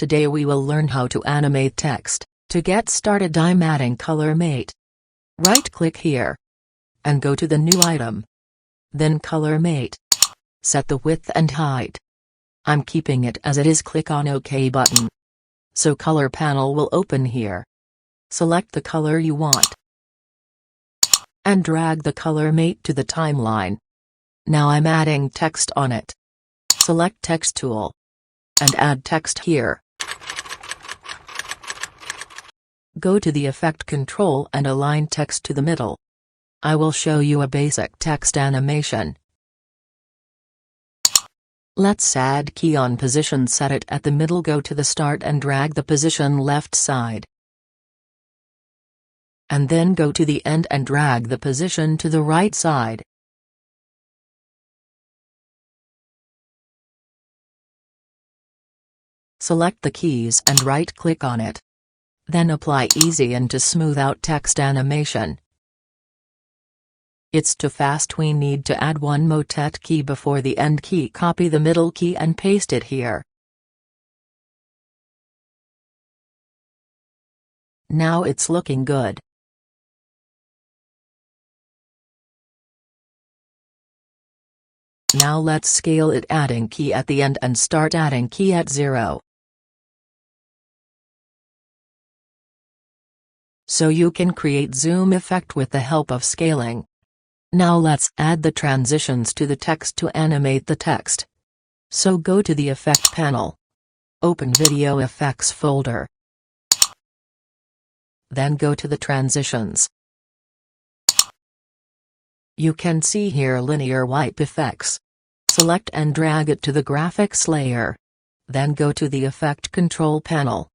Today we will learn how to animate text. To get started, I'm adding Color Mate. Right-click here. And go to the new item. Then Color Mate. Set the width and height. I'm keeping it as it is. Click on OK button. So color panel will open here. Select the color you want. And drag the Color Mate to the timeline. Now I'm adding text on it. Select Text tool. And add text here. Go to the Effect control and align text to the middle. I will show you a basic text animation. Let's add key on position. Set it at the middle. Go to the start and drag the position left side. And then go to the end and drag the position to the right side. Select the keys and right-click on it. Then apply Easy In to smooth out text animation. It's too fast. We need to add one motet key before the end key. Copy the middle key and paste it here. Now it's looking good. Now let's scale it, adding key at the end and start adding key at 0. So you can create zoom effect with the help of scaling. Now let's add the transitions to the text to animate the text. So go to the Effect panel. Open Video Effects folder. Then go to the Transitions. You can see here Linear Wipe Effects. Select and drag it to the Graphics layer. Then go to the Effect control panel.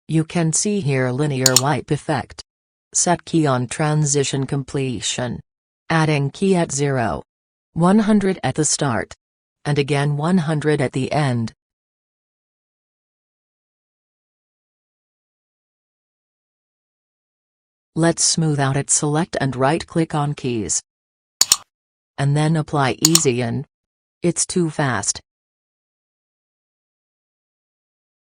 You can see here Linear Wipe Effect. Set key on transition completion. Adding key at 0. 100 at the start. And again 100 at the end. Let's smooth out it. Select and right-click on keys. And then apply Easy In. It's too fast.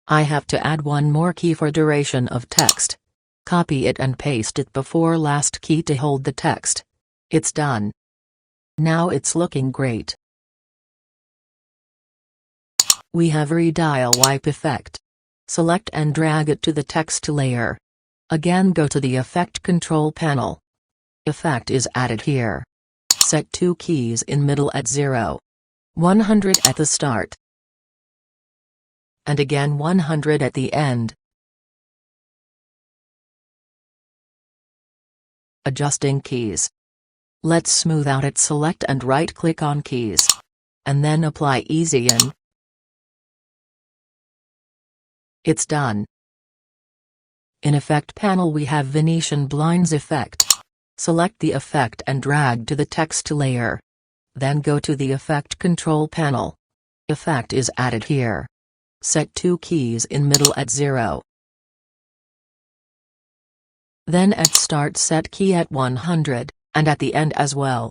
I have to add one more key for duration of text. Copy it and paste it before last key to hold the text. It's done. Now it's looking great. We have Redial Wipe Effect. Select and drag it to the text layer. Again go to the Effect control panel. Effect is added here. Set two keys in middle at 0. 100 at the start. And again 100 at the end. Adjusting keys. Let's smooth out it. Select and right-click on keys. And then apply Easy In. It's done. In Effect panel we have Venetian Blinds effect. Select the effect and drag to the text layer. Then go to the Effect control panel. Effect is added here. Set two keys in middle at 0. Then at start set key at 100, and at the end as well.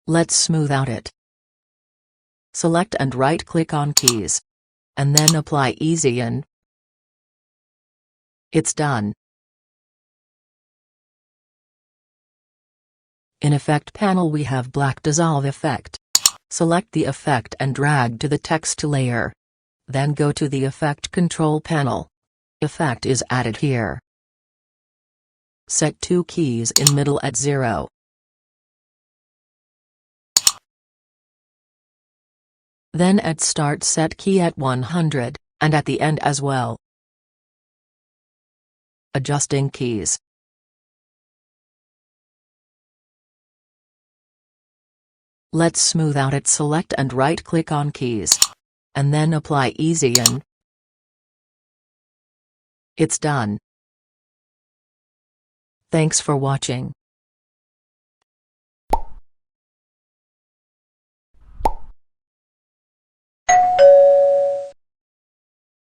Let's smooth out it. Select and right-click on keys. And then apply Easy In. It's done. In Effect panel we have Black Dissolve effect. Select the effect and drag to the text layer. Then go to the Effect control panel. Effect is added here. Set two keys in middle at 0. Then at start set key at 100, and at the end as well. Adjusting keys. Let's smooth out it. Select and right-click on keys. And then apply Easy In. It's done. Thanks for watching.